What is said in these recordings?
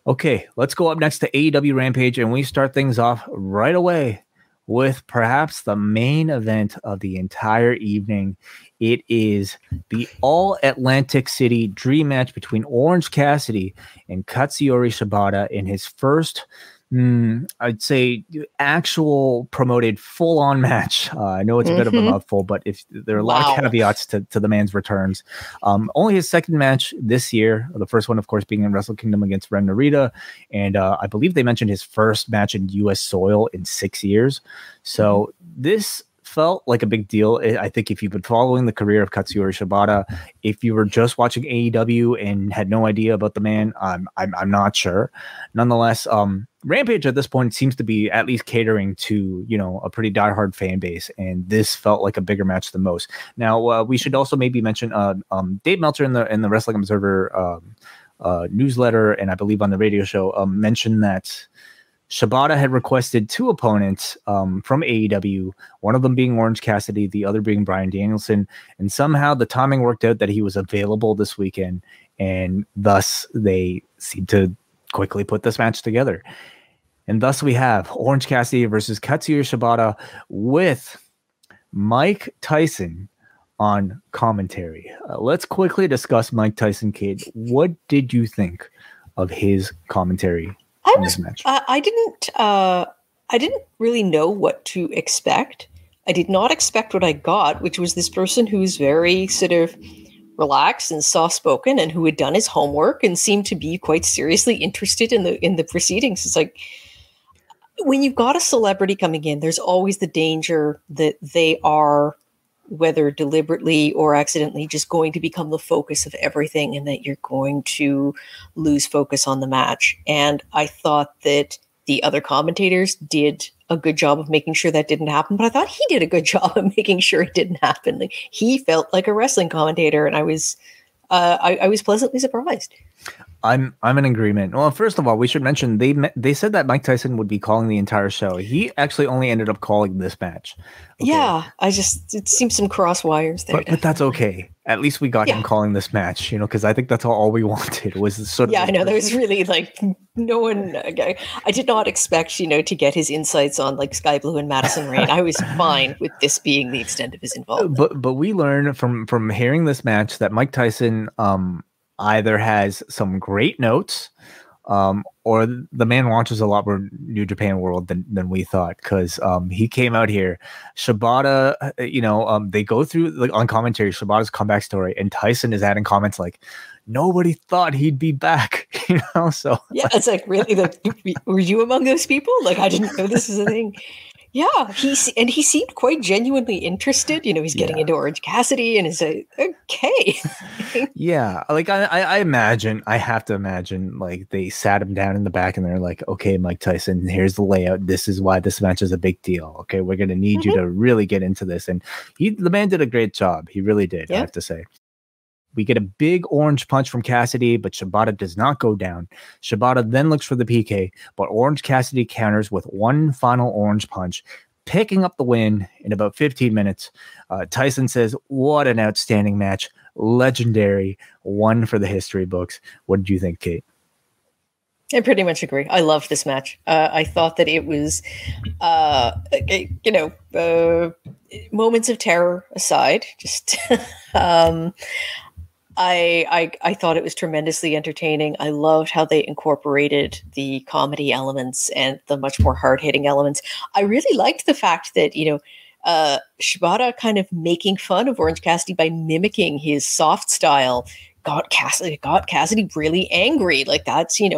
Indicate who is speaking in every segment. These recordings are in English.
Speaker 1: Okay, let's go up next to AEW Rampage, and we start things off right away with perhaps the main event of the entire evening. It is the All-Atlantic City Dream match between Orange Cassidy and Katsuyori Shibata in his first, I'd say, actual promoted full-on match. I know it's a bit of a mouthful, but if there are a lot of caveats to the man's returns. Only his second match this year. The first one, of course, being in Wrestle Kingdom against Ren Narita. And I believe they mentioned his first match in U.S. soil in 6 years. So this felt like a big deal. I think if you've been following the career of Katsuyori Shibata, if you were just watching AEW and had no idea about the man, I'm not sure. Nonetheless, Rampage at this point seems to be at least catering to, a pretty diehard fan base, and this felt like a bigger match than most. Now, we should also maybe mention Dave Meltzer in the Wrestling Observer newsletter, and I believe on the radio show, mentioned that Shibata had requested two opponents from AEW, one of them being Orange Cassidy, the other being Bryan Danielson, and somehow the timing worked out that he was available this weekend, and thus they seemed to quickly put this match together. And thus we have Orange Cassidy versus Katsuyori Shibata with Mike Tyson on commentary. Let's quickly discuss Mike Tyson, Kate. What did you think of his commentary?
Speaker 2: I didn't really know what to expect. I did not expect what I got, which was this person who's very sort of relaxed and soft-spoken and who had done his homework and seemed to be quite seriously interested in the proceedings. It's like, when you've got a celebrity coming in, there's always the danger that they are, whether deliberately or accidentally, just going to become the focus of everything, and that you're going to lose focus on the match. And I thought that the other commentators did a good job of making sure that didn't happen, but I thought he did a good job of making sure it didn't happen. Like, he felt like a wrestling commentator, and I was pleasantly surprised.
Speaker 1: I'm in agreement. Well, first of all, we should mention they said that Mike Tyson would be calling the entire show. He actually only ended up calling this match.
Speaker 2: Okay. Yeah, it seems some cross wires there.
Speaker 1: But that's okay. At least we got him calling this match, because I think that's all we wanted was sort of.
Speaker 2: Yeah, I know. There was really no one. I did not expect, to get his insights on Sky Blue and Madison Rain. I was fine with this being the extent of his involvement.
Speaker 1: But we learned from hearing this match that Mike Tyson either has some great notes, or the man watches a lot more New Japan World than we thought, because he came out here. Shibata, they go through on commentary Shibata's comeback story, and Tyson is adding comments like, nobody thought he'd be back, So
Speaker 2: yeah, it's really were you among those people? I didn't know this is a thing. Yeah, he seemed quite genuinely interested. He's getting into Orange Cassidy, and is okay.
Speaker 1: Yeah, I imagine, I have to imagine, they sat him down in the back, and they're like, "Okay, Mike Tyson, here's the layout. This is why this match is a big deal. Okay, we're gonna need you to really get into this." And the man did a great job. He really did. I have to say. We get a big orange punch from Cassidy, but Shibata does not go down. Shibata then looks for the PK, but Orange Cassidy counters with one final orange punch, picking up the win in about 15 minutes. Tyson says, "What an outstanding match. Legendary. One for the history books." What did you think, Kate?
Speaker 2: I pretty much agree. I loved this match. I thought that it was, moments of terror aside, just... I thought it was tremendously entertaining. I loved how they incorporated the comedy elements and the much more hard-hitting elements. I really liked the fact that, Shibata kind of making fun of Orange Cassidy by mimicking his soft style got Cassidy really angry. That's, he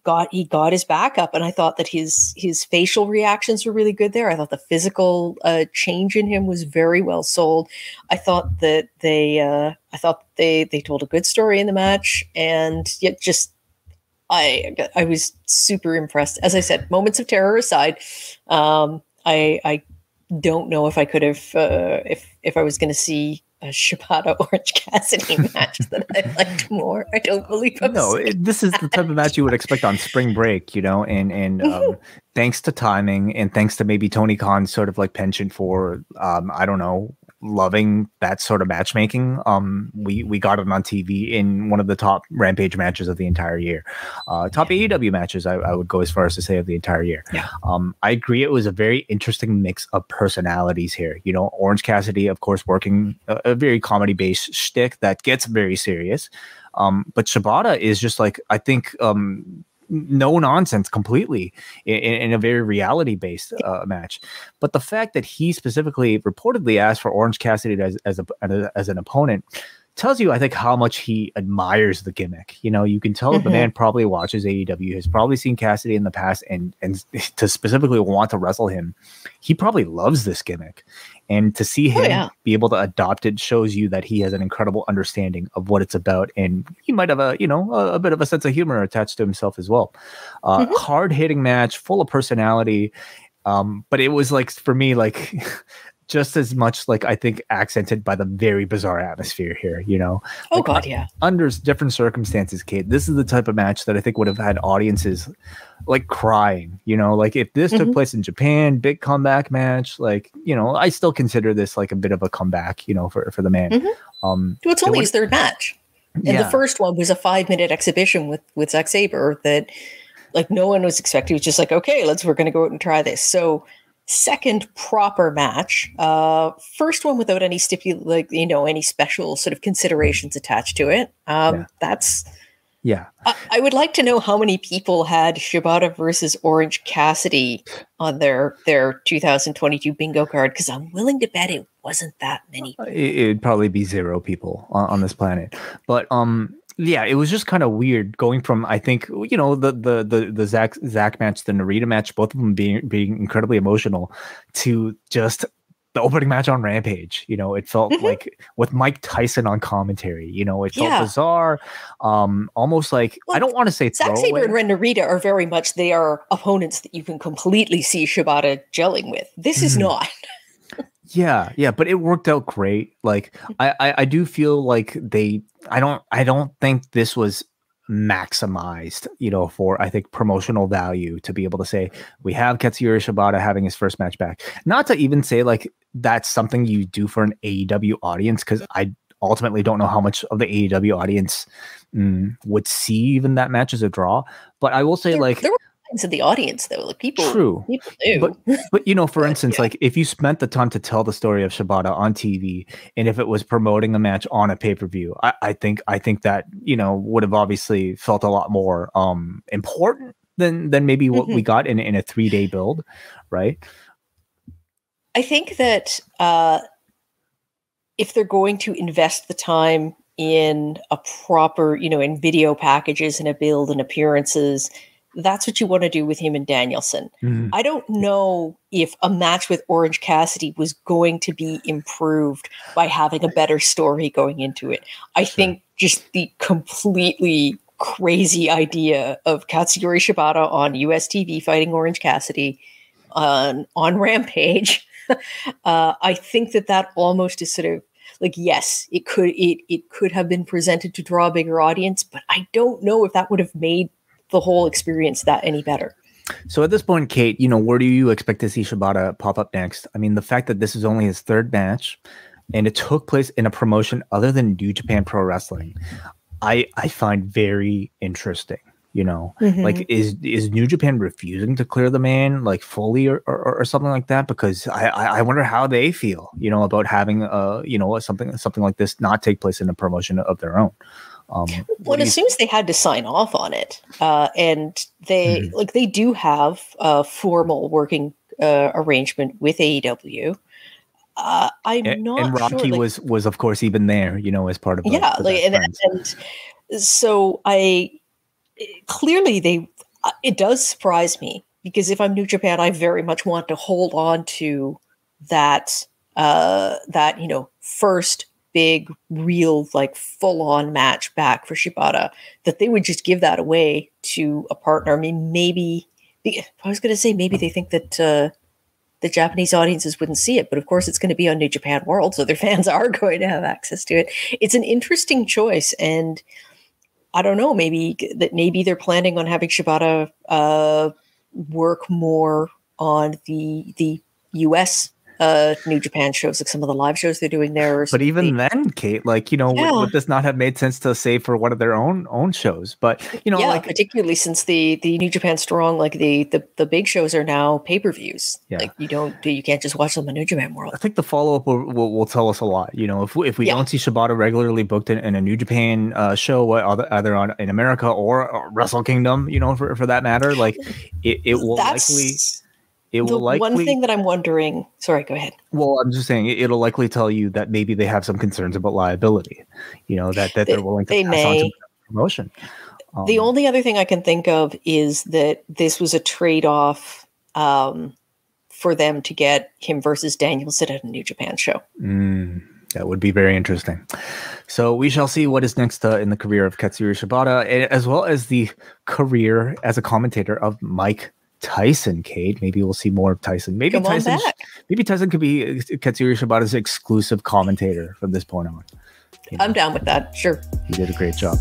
Speaker 2: got his back up, and I thought that his facial reactions were really good there. I thought the physical change in him was very well sold. I thought that they told a good story in the match, and yet just I was super impressed. As I said, moments of terror aside, I don't know if I could have if I was going to see a Shibata Orange Cassidy match that I liked more. I don't believe I'm
Speaker 1: this is the type of match you would expect on spring break, and thanks to timing and thanks to maybe Tony Khan's sort of penchant for I don't know, loving that sort of matchmaking. We got it on TV in one of the top Rampage matches of the entire year. Top AEW matches, I would go as far as to say, of the entire year.
Speaker 2: Yeah.
Speaker 1: I agree. It was a very interesting mix of personalities here. You know, Orange Cassidy, of course, working a very comedy-based shtick that gets very serious. But Shibata is just like, I think, no nonsense completely in a very reality based match. But the fact that he specifically reportedly asked for Orange Cassidy as an opponent tells you, I think, how much he admires the gimmick. You know, you can tell that the man probably watches AEW, has probably seen Cassidy in the past, and to specifically want to wrestle him, he probably loves this gimmick. And to see him be able to adopt it shows you that he has an incredible understanding of what it's about, and he might have a bit of a sense of humor attached to himself as well. Hard hitting match, full of personality, but it was like, for me, like just as much, like, I think, accented by the very bizarre atmosphere here. You know, under different circumstances, Kate, this is the type of match that I think would have had audiences like crying. You know, like if this took place in Japan, big comeback match, like, you know, I still consider this like a bit of a comeback, you know, for the man.
Speaker 2: It's only his third match, and the first one was a 5-minute exhibition with Zack Sabre that, like, no one was expecting. It was just like, okay, we're going to go out and try this. So second proper match, first one without any any special sort of considerations attached to it. That's I would like to know how many people had Shibata versus Orange Cassidy on their 2022 bingo card, because I'm willing to bet it wasn't that many.
Speaker 1: It'd probably be 0 people on this planet. But yeah, it was just kind of weird going from, I think, you know, the Zach match, the Narita match, both of them being incredibly emotional, to just the opening match on Rampage. You know, it felt like, with Mike Tyson on commentary, you know, it felt bizarre, almost like, I don't want to say
Speaker 2: Zack Sabre and Ren Narita are very much, they are opponents that you can completely see Shibata gelling with. This is not.
Speaker 1: Yeah, but it worked out great. Like, I do feel like I don't think this was maximized, you know, for, I think, promotional value, to be able to say we have Katsuyori Shibata having his first match back. Not to even say like that's something you do for an AEW audience, because I ultimately don't know how much of the AEW audience would see even that match as a draw. But I will say,
Speaker 2: there were lines in the audience, though, like people
Speaker 1: knew. But you know, for instance, like if you spent the time to tell the story of Shibata on TV, and if it was promoting a match on a pay-per-view, I think that, you know, would have obviously felt a lot more important than maybe what we got in a 3-day build, right?
Speaker 2: I think that if they're going to invest the time in a proper, you know, in video packages and a build and appearances, that's what you want to do with him and Danielson. I don't know if a match with Orange Cassidy was going to be improved by having a better story going into it. I think just the completely crazy idea of Katsuyori Shibata on US TV fighting Orange Cassidy on Rampage, I think that almost is sort of like, yes, it could have been presented to draw a bigger audience, but I don't know if that would have made the whole experience that any better.
Speaker 1: So at this point, Kate, you know, where do you expect to see Shibata pop up next? I mean, the fact that this is only his third match and it took place in a promotion other than New Japan Pro Wrestling, I find very interesting. You know, like, is New Japan refusing to clear the man, like, fully or something like that? Because I wonder how they feel, you know, about having you know, something like this not take place in a promotion of their own.
Speaker 2: Well, as soon as they had to sign off on it, and they they do have a formal working arrangement with AEW. I'm not
Speaker 1: and Rocky
Speaker 2: sure,
Speaker 1: was of course even there, you know, as part of
Speaker 2: and so clearly it does surprise me, because if I'm New Japan, I very much want to hold on to that you know, first big, real, like, full-on match back for Shibata, that they would just give that away to a partner. I mean, maybe I was going to say maybe they think that the Japanese audiences wouldn't see it, but of course it's going to be on New Japan World, so their fans are going to have access to it. It's an interesting choice, and I don't know, maybe they're planning on having Shibata work more on the US New Japan shows, like some of the live shows they're doing there.
Speaker 1: But even then, Kate, like, would this not have made sense to save for one of their own shows? But like,
Speaker 2: particularly since the New Japan Strong, like the big shows are now pay-per-views.
Speaker 1: Yeah.
Speaker 2: Like you can't just watch them on New Japan World.
Speaker 1: I think the follow-up will tell us a lot. If we don't see Shibata regularly booked in a New Japan show, either in America or Wrestle Kingdom, for that matter, like it will likely. It will likely.
Speaker 2: One thing that I'm wondering. Sorry, go ahead.
Speaker 1: Well, I'm just saying it'll likely tell you that maybe they have some concerns about liability. That they're willing to pass on to promotion.
Speaker 2: The only other thing I can think of is that this was a trade-off for them to get him versus Danielson at a New Japan show.
Speaker 1: That would be very interesting. So we shall see what is next in the career of Katsuyori Shibata, as well as the career as a commentator of Mike Tyson. Kate, maybe we'll see more of Tyson. Maybe Tyson could be Katsuyori Shibata's exclusive commentator from this point on.
Speaker 2: I'm down with that. Sure.
Speaker 1: He did a great job.